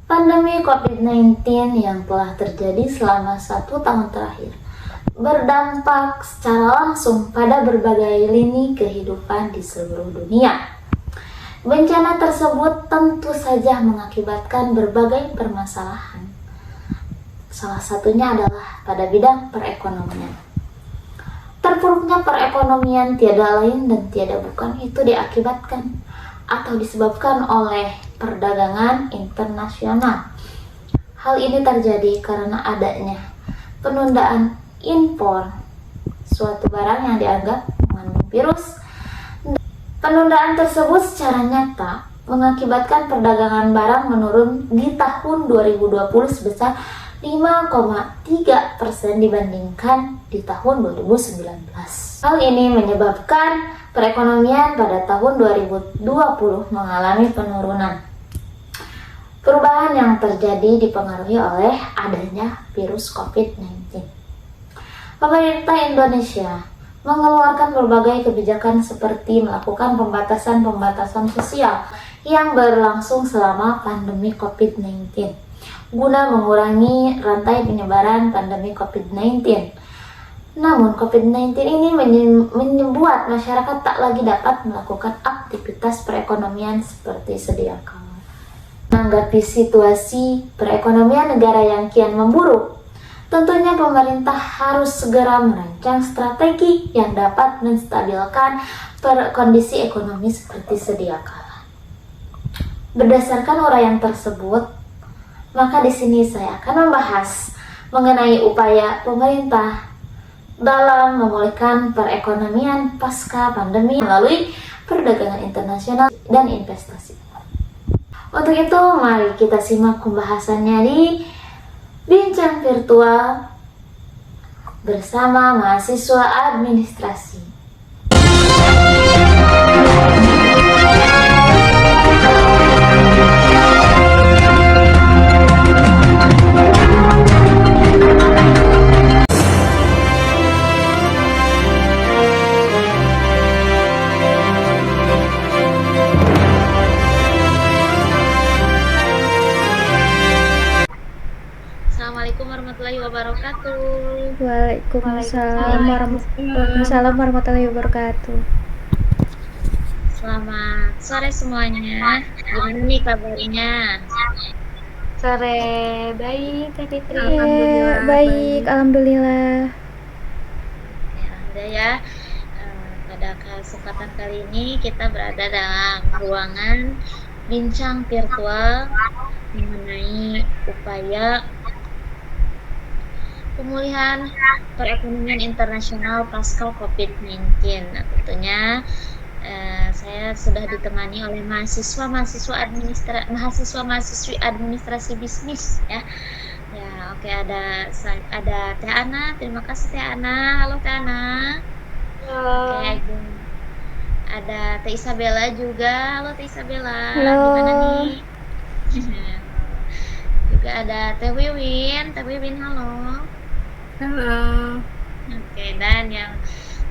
Pandemi COVID-19 yang telah terjadi selama 1 tahun terakhir berdampak secara langsung pada berbagai lini kehidupan di seluruh dunia. Bencana tersebut tentu saja mengakibatkan berbagai permasalahan. Salah satunya adalah pada bidang perekonomian. Terpuruknya perekonomian tiada lain dan tiada bukan itu diakibatkan atau disebabkan oleh perdagangan internasional. Hal ini terjadi karena adanya penundaan impor suatu barang yang dianggap mengandung virus. Penundaan tersebut secara nyata mengakibatkan perdagangan barang menurun di tahun 2020 sebesar 5,3% dibandingkan di tahun 2019. Hal ini menyebabkan perekonomian pada tahun 2020 mengalami penurunan. Perubahan yang terjadi dipengaruhi oleh adanya virus COVID-19. Pemerintah Indonesia mengeluarkan berbagai kebijakan seperti melakukan pembatasan sosial yang berlangsung selama pandemi COVID-19 guna mengurangi rantai penyebaran pandemi COVID-19. Namun COVID-19 ini membuat masyarakat tak lagi dapat melakukan aktivitas perekonomian seperti sedia kala. Menanggapi situasi perekonomian negara yang kian memburuk, tentunya pemerintah harus segera merancang strategi yang dapat menstabilkan kondisi ekonomi seperti sedia kala. Berdasarkan uraian tersebut, maka di sini saya akan membahas mengenai upaya pemerintah dalam memulihkan perekonomian pasca pandemi melalui perdagangan internasional dan investasi. Untuk itu, mari kita simak pembahasannya di Bincang Virtual bersama mahasiswa administrasi. Assalamualaikum warahmatullahi wabarakatuh. Waalaikumsalam warahmatullahi wabarakatuh. Selamat sore semuanya. Gimana nih kabarnya? Sore, baik Kak Fitri. Alhamdulillah, Baik, alhamdulillah. Alhamdulillah ya. Pada kesempatan kali ini kita berada dalam ruangan bincang virtual mengenai upaya pemulihan perekonomian internasional pasca COVID-19. Nah, tentunya saya sudah ditemani oleh mahasiswi administrasi bisnis ya. Ya, oke, ada Teh Ana. Terima kasih Teh Ana. Halo Teh Ana. Oke, ada Teh Isabella juga. Halo Teh Isabella. Halo. Gimana nih? Juga ada Teh Wiwin. Teh Wiwin, halo. Halo. Oke, dan yang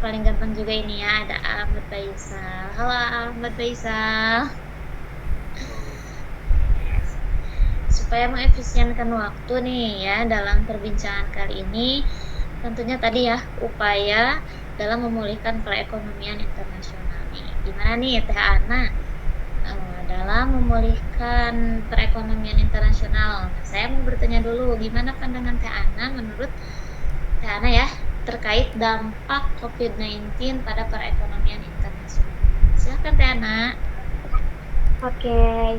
paling gampang juga ini ya, ada Ahmad Faisal. Halo Ahmad Faisal. Supaya mengefisienkan waktu nih ya dalam perbincangan kali ini, tentunya tadi ya upaya dalam memulihkan perekonomian internasional nih. Gimana nih Teh Ana dalam memulihkan perekonomian internasional? Saya mau bertanya dulu, gimana pandangan Teh Ana menurut Teh Ana ya terkait dampak COVID-19 pada perekonomian internasional? Silakan Teh Ana. Oke.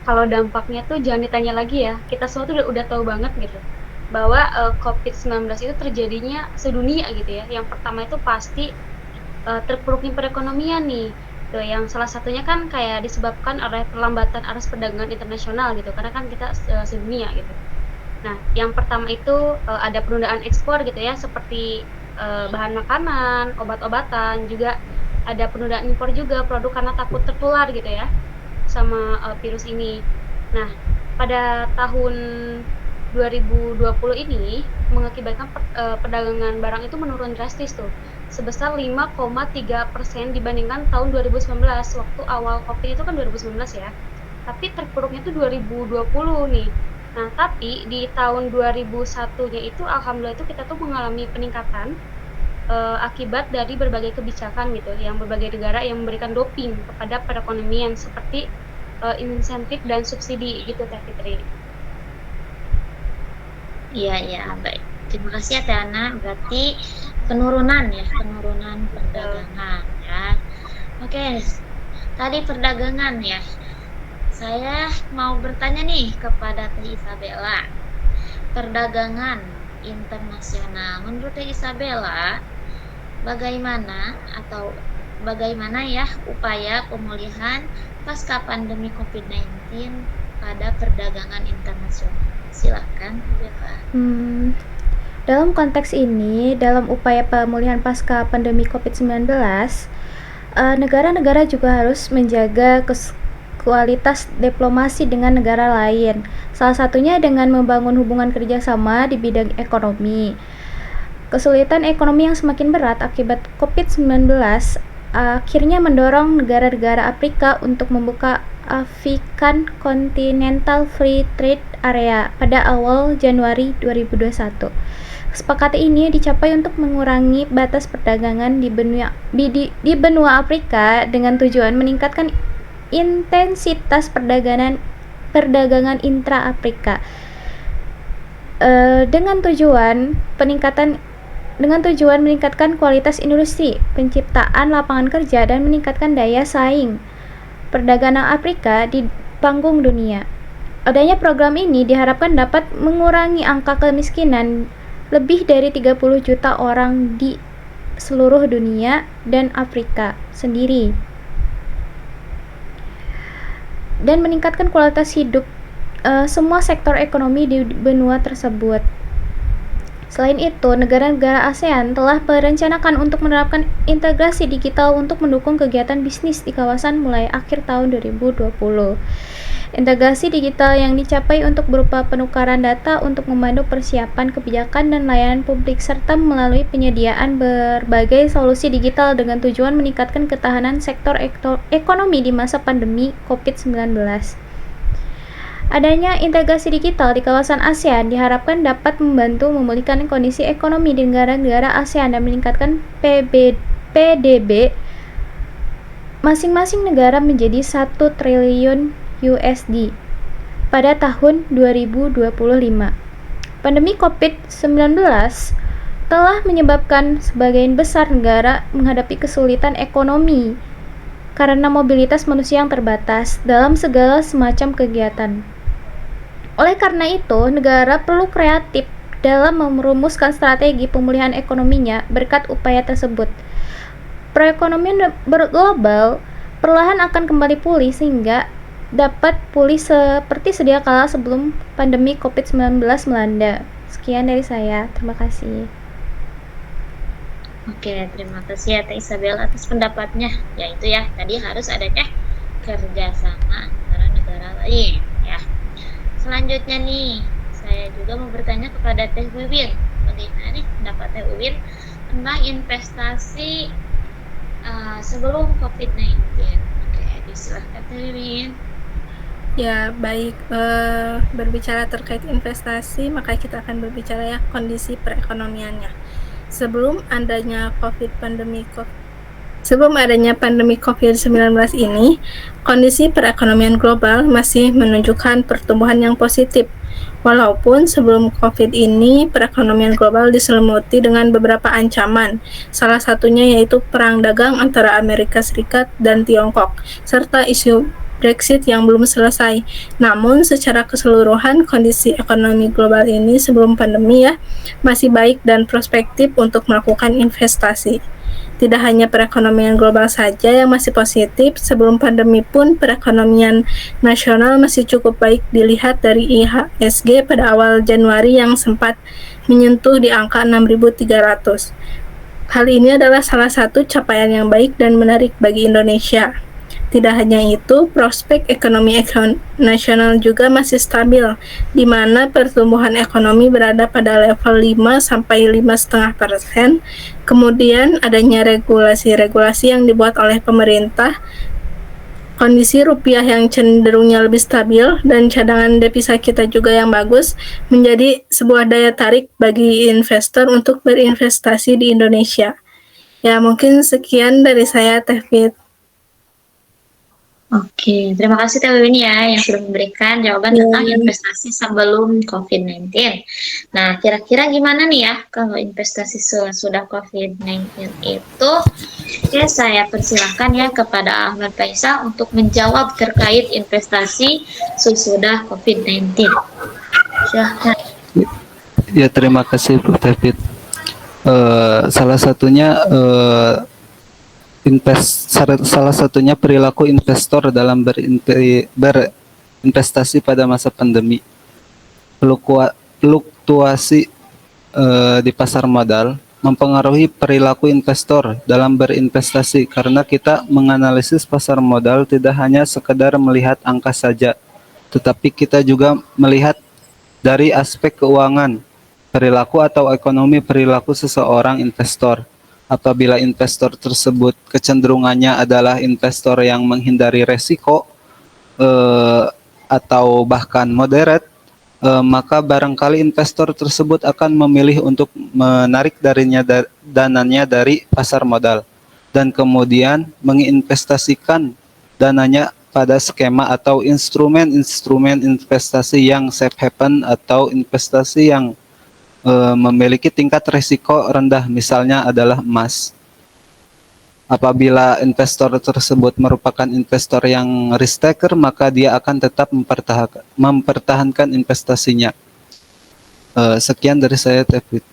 Kalau dampaknya tuh jangan ditanya lagi ya. Kita semua tuh udah tahu banget gitu bahwa COVID-19 itu terjadinya sedunia gitu ya. Yang pertama itu pasti terpuruknya perekonomian nih. Tuh, yang salah satunya kan kayak disebabkan oleh perlambatan arus perdagangan internasional gitu. Karena kan kita sedunia gitu. Nah, yang pertama itu ada penundaan ekspor gitu ya, seperti bahan makanan, obat-obatan, juga ada penundaan impor juga produk karena takut tertular gitu ya sama virus ini. Nah, pada tahun 2020 ini mengakibatkan perdagangan barang itu menurun drastis tuh, sebesar 5,3% dibandingkan tahun 2019. Waktu awal COVID itu kan 2019 ya. tapi terpuruknya itu 2020 nih. Nah, tapi di tahun 2001-nya itu alhamdulillah itu kita tuh mengalami peningkatan akibat dari berbagai kebijakan gitu, yang berbagai negara yang memberikan doping kepada perekonomian seperti insentif dan subsidi gitu Teh Fitri. Iya, iya, baik. Terima kasih ya Teh Ana. Berarti penurunan perdagangan ya. Oke, tadi perdagangan ya. Saya mau bertanya nih kepada Teh Isabella. Perdagangan internasional. Menurut Teh Isabella, bagaimana ya upaya pemulihan pasca pandemi COVID-19 pada perdagangan internasional? Silakan, Bella. Dalam konteks ini, dalam upaya pemulihan pasca pandemi COVID-19, negara-negara juga harus menjaga kualitas diplomasi dengan negara lain. Salah satunya dengan membangun hubungan kerjasama di bidang ekonomi. Kesulitan ekonomi yang semakin berat akibat COVID-19 akhirnya mendorong negara-negara Afrika untuk membuka African Continental Free Trade Area pada awal Januari 2021. Kesepakatan ini dicapai untuk mengurangi batas perdagangan di benua Afrika dengan tujuan meningkatkan intensitas perdagangan intra-Afrika dengan tujuan meningkatkan kualitas industri, penciptaan lapangan kerja, dan meningkatkan daya saing perdagangan Afrika di panggung dunia. Adanya program ini diharapkan dapat mengurangi angka kemiskinan lebih dari 30 juta orang di seluruh dunia dan Afrika sendiri, dan meningkatkan kualitas hidup semua sektor ekonomi di benua tersebut. Selain itu, negara-negara ASEAN telah merencanakan untuk menerapkan integrasi digital untuk mendukung kegiatan bisnis di kawasan mulai akhir tahun 2020. Integrasi digital yang dicapai untuk berupa penukaran data untuk membantu persiapan kebijakan dan layanan publik serta melalui penyediaan berbagai solusi digital dengan tujuan meningkatkan ketahanan sektor ekonomi di masa pandemi COVID-19. Adanya integrasi digital di kawasan ASEAN diharapkan dapat membantu memulihkan kondisi ekonomi di negara-negara ASEAN dan meningkatkan PDB masing-masing negara menjadi 1 triliun USD pada tahun 2025. Pandemi COVID-19 telah menyebabkan sebagian besar negara menghadapi kesulitan ekonomi karena mobilitas manusia yang terbatas dalam segala semacam kegiatan. Oleh karena itu, negara perlu kreatif dalam merumuskan strategi pemulihan ekonominya berkat upaya tersebut. Perekonomian global perlahan akan kembali pulih sehingga dapat pulih seperti sedia kala sebelum pandemi COVID-19 melanda. Sekian dari saya, terima kasih. Oke, terima kasih ya Teh Isabel atas pendapatnya. Yaitu ya, tadi harus adanya kerjasama antara negara lain ya. Selanjutnya nih, saya juga mau bertanya kepada Teh Wiwin. Bagaimana nih pendapat Teh Wiwin tentang investasi sebelum COVID-19? Oke, silakan Teh Wiwin. Ya, baik. Berbicara terkait investasi, maka kita akan berbicara ya kondisi perekonomiannya. Sebelum adanya pandemi COVID-19 ini, kondisi perekonomian global masih menunjukkan pertumbuhan yang positif. Walaupun sebelum COVID ini, perekonomian global diselimuti dengan beberapa ancaman, salah satunya yaitu perang dagang antara Amerika Serikat dan Tiongkok, serta isu Brexit yang belum selesai. Namun secara keseluruhan kondisi ekonomi global ini sebelum pandemi ya masih baik dan prospektif untuk melakukan investasi. Tidak hanya perekonomian global saja yang masih positif, sebelum pandemi pun perekonomian nasional masih cukup baik dilihat dari IHSG pada awal Januari yang sempat menyentuh di angka 6.300. Hal ini adalah salah satu capaian yang baik dan menarik bagi Indonesia. Tidak hanya itu, prospek ekonomi nasional juga masih stabil, di mana pertumbuhan ekonomi berada pada level 5-5,5%. Kemudian adanya regulasi-regulasi yang dibuat oleh pemerintah Kondisi rupiah yang cenderungnya lebih stabil dan cadangan devisa kita juga yang bagus menjadi sebuah daya tarik bagi investor untuk berinvestasi di Indonesia. Ya, mungkin sekian dari saya, Teh Fit. Oke, terima kasih Teh Wiwin ya yang sudah memberikan jawaban tentang investasi sebelum COVID-19. Nah, kira-kira gimana nih ya kalau investasi sesudah COVID-19 itu? Oke, saya persilahkan ya kepada Ahmad Faisal untuk menjawab terkait investasi sesudah COVID-19. Silahkan. Ya, terima kasih Bu David. Salah satunya salah satunya perilaku investor dalam berinvestasi pada masa pandemi. Fluktuasi di pasar modal mempengaruhi perilaku investor dalam berinvestasi karena kita menganalisis pasar modal tidak hanya sekedar melihat angka saja, tetapi kita juga melihat dari aspek keuangan, perilaku atau ekonomi perilaku seseorang investor. Apabila investor tersebut kecenderungannya adalah investor yang menghindari resiko atau bahkan moderate, maka barangkali investor tersebut akan memilih untuk menarik dananya dari pasar modal dan kemudian menginvestasikan dananya pada skema atau instrumen investasi yang safe haven atau investasi yang memiliki tingkat risiko rendah, misalnya adalah emas. Apabila investor tersebut merupakan investor yang risk taker, maka dia akan tetap mempertahankan investasinya. Sekian dari saya, David.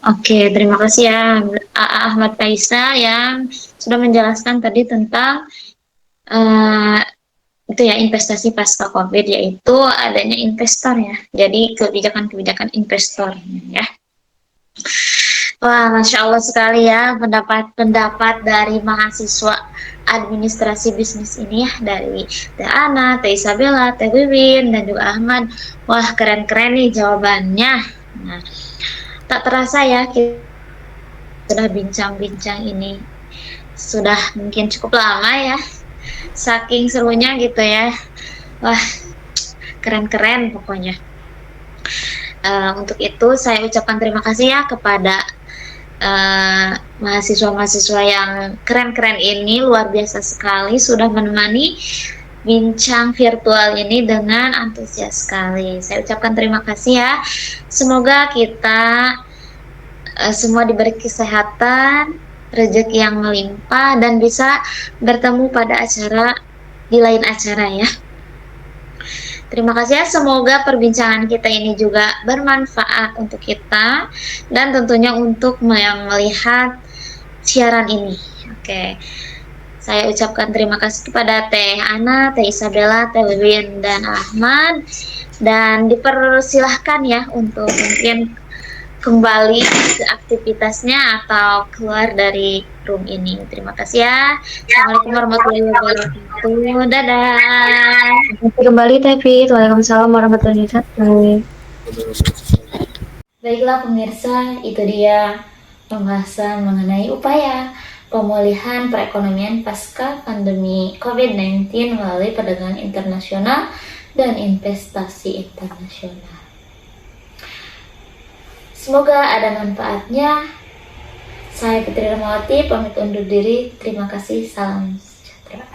Oke, terima kasih ya Ahmad Faisal yang sudah menjelaskan tadi tentang itu ya investasi pasca COVID, yaitu adanya investor ya. Jadi kebijakan-kebijakan investor ya. Wah, Masya Allah sekali ya pendapat dari mahasiswa administrasi bisnis ini ya, dari Teh Ana, Teh Isabella, Teh Wiwin, dan juga Ahmad. Wah, keren-keren nih jawabannya. Nah, tak terasa ya kita sudah bincang-bincang ini sudah mungkin cukup lama ya, saking serunya gitu ya. Wah, keren-keren pokoknya. Untuk itu saya ucapkan terima kasih ya kepada mahasiswa-mahasiswa yang keren-keren ini, luar biasa sekali sudah menemani bincang virtual ini dengan antusias sekali. Saya ucapkan terima kasih ya. Semoga kita semua diberi kesehatan, rezeki yang melimpah, dan bisa bertemu pada acara di lain acara ya. Terima kasih ya, semoga perbincangan kita ini juga bermanfaat untuk kita dan tentunya untuk yang melihat siaran ini. Oke, saya ucapkan terima kasih kepada Teh Ana, Teh Isabella, Teh Wiwin, dan Ahmad, dan dipersilahkan ya untuk mungkin kembali ke aktivitasnya atau keluar dari room ini. Terima kasih ya. Assalamualaikum warahmatullahi wabarakatuh. Dadah. Kembali Tevi. Waalaikumsalam warahmatullahi wabarakatuh. Baiklah pemirsa, itu dia pembahasan mengenai upaya pemulihan perekonomian pasca pandemi COVID-19 melalui perdagangan internasional dan investasi internasional. Semoga ada manfaatnya. Saya Fitri Rahmawati pamit undur diri. Terima kasih. Salam sejahtera.